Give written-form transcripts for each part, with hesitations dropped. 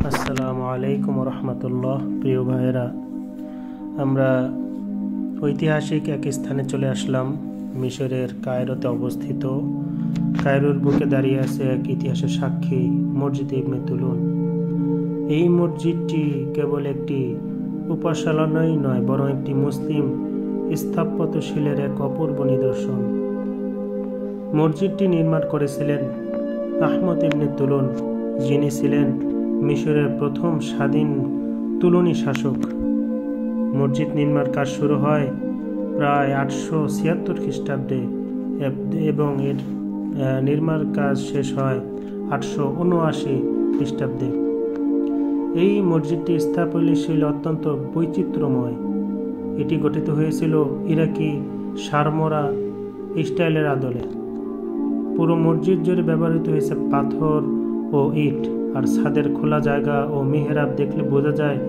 আসসালামু আলাইকুম রহমতুল্লাহ। প্রিয় ভাইয়েরা, আমরা ঐতিহাসিক এক স্থানে চলে আসলাম। মিশরের কায়রোতে অবস্থিত কায়রোর বুকে দাঁড়িয়ে আছে এক ইতিহাসের সাক্ষী মসজিদ ইবনে তুলুন। এই মসজিদটি কেবল একটি উপাসনালয় নয়, বরং একটি মুসলিম স্থাপত্যশৈলীর এক অপূর্ব নিদর্শন। মসজিদটি নির্মাণ করেছিলেন আহমদ ইবনে তুলুন, যিনি ছিলেন মিশরের প্রথম স্বাধীন তুলুনি শাসক। মসজিদ নির্মাণ কাজ শুরু হয় প্রায় 876 খ্রিস্টাব্দে এবং এর নির্মাণ কাজ শেষ হয় 879 খ্রিস্টাব্দে। এই মসজিদটি স্থাপত্যশৈলী অত্যন্ত বৈচিত্র্যময়। এটি গঠিত হয়েছিল ইরাকি সারমরা স্টাইলের আদলে। পুরো মসজিদ জুড়ে ব্যবহৃত হয়েছে পাথর ও ইট, আর ছাদের খোলা জায়গা ও মিহরাব দেখলে বোঝা যায়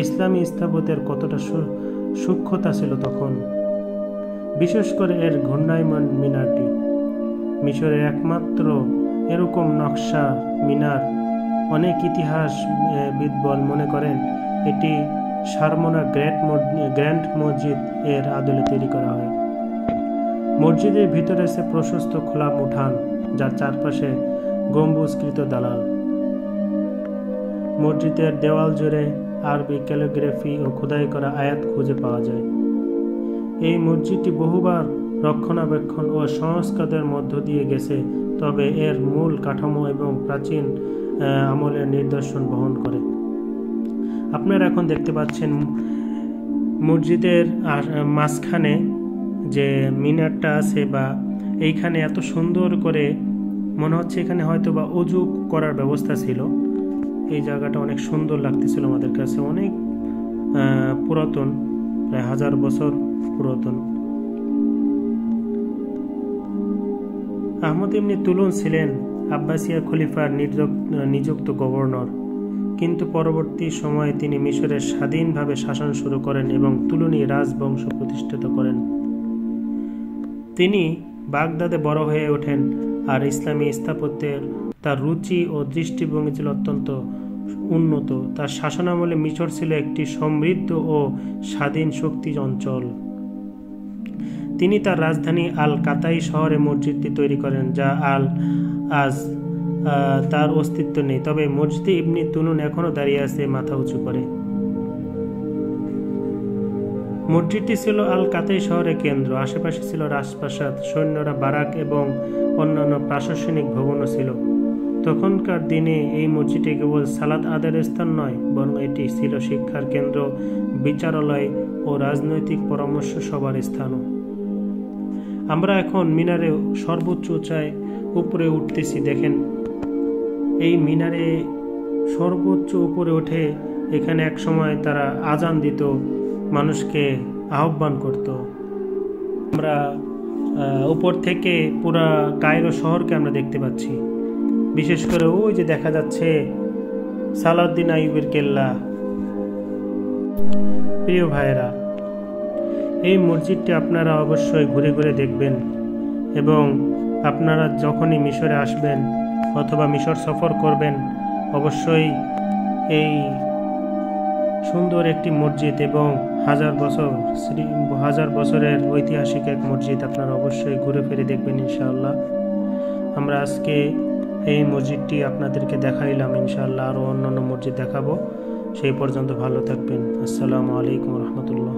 ইসলামী স্থাপত্যের কতটা সূক্ষ্মতা ছিল তখন। বিশেষ করে এর ঘূর্ণায়মান মিনারটি মিশরের একমাত্র এরকম নকশা মিনার। অনেক ইতিহাসবিদ মনে করেন এটি সারমোনা গ্র্যান্ড মসজিদ এর আদলে তৈরি করা হয়। মসজিদের ভিতরে আছে প্রশস্ত খোলা উঠান, যার চারপাশে গম্বুজকৃত দালান। মসজিদের দেওয়াল জুড়ে আরবি ক্যালিগ্রাফি ও খোদাই করা আয়াত খুঁজে পাওয়া যায়। এই মসজিদটি বহুবার রক্ষণাবেক্ষণ ও সংস্কারের মধ্য দিয়ে গেছে, তবে এর মূল কাঠামো এবং প্রাচীন আমলের নিদর্শন বহন করে। আপনারা এখন দেখতে পাচ্ছেন মসজিদের মাঝখানে যে মিনারটা আছে, বা এইখানে এত সুন্দর করে মনে হচ্ছে এখানে হয়তো বা অজু করার ব্যবস্থা ছিল। এই জায়গাটা অনেক সুন্দর লাগতেছিল আমাদের কাছে, অনেক পুরাতন, প্রায় 1000 বছর পুরাতন। আহমদ ইবনে তুলুন ছিলেন আব্বাসিয়া খলিফার নিযুক্ত গভর্নর, কিন্তু পরবর্তী সময়ে তিনি মিশরে স্বাধীনভাবে শাসন শুরু করেন এবং তুলুনি রাজবংশ প্রতিষ্ঠিত করেন। তিনি বাগদাদে বড় হয়ে ওঠেন, আর ইসলামী স্থাপত্যের তার রুচি ও দৃষ্টিভঙ্গি ছিল অত্যন্ত উন্নত। তার শাসনামলে মিশর ছিল একটি সমৃদ্ধ ও স্বাধীন শক্তি অঞ্চল। তিনি তার রাজধানী আল কাতাই শহরে মসজিদটি তৈরি করেন, যা আজ তার অস্তিত্ব নেই, তবে মসজিদে ইবনে তুলুন এখনো দাঁড়িয়ে আছে মাথা উঁচু করে। মসজিদটি ছিল আল কাতাই শহরের কেন্দ্র। আশেপাশে ছিল রাজপ্রাসাদ, সৈন্যরা বারাক এবং অন্যান্য প্রশাসনিক ভবনও ছিল। তখনকার দিনে এই মসজিদটি কেবল সালাত আদায়ের স্থান নয়, বরং এটি ছিল শিক্ষার কেন্দ্র, বিচারালয় ও রাজনৈতিক পরামর্শ সভার স্থানও। আমরা এখন মিনারে সর্বোচ্চ উঁচায় উপরে উঠতেছি। দেখেন, এই মিনারে সর্বোচ্চ উপরে উঠে এখানে এক সময় তারা আজান দিত, মানুষকে আহ্বান করত। আমরা উপর থেকে পুরা কায়রো শহরকে আমরা দেখতে পাচ্ছি। বিশেষ করে ওই যে দেখা যাচ্ছে সালাউদ্দিন আইয়ুবের কেল্লা। প্রিয় ভাইয়েরা, এই মসজিদটি আপনারা অবশ্যই ঘুরে ঘুরে দেখবেন, এবং আপনারা যখনই মিশরে আসবেন অথবা মিশর সফর করবেন, অবশ্যই এই সুন্দর একটি মসজিদ এবং 1000 বছরের ঐতিহাসিক এক মসজিদ আপনারা অবশ্যই ঘুরে ফিরে দেখবেন ইনশাআল্লাহ। আমরা আজকে এই মসজিদটি আপনাদেরকে দেখাইলাম, ইনশাআল্লাহ আরও অন্যান্য মসজিদ দেখাবো। সেই পর্যন্ত ভালো থাকবেন। আসসালামু আলাইকুম রহমতুল্লাহ।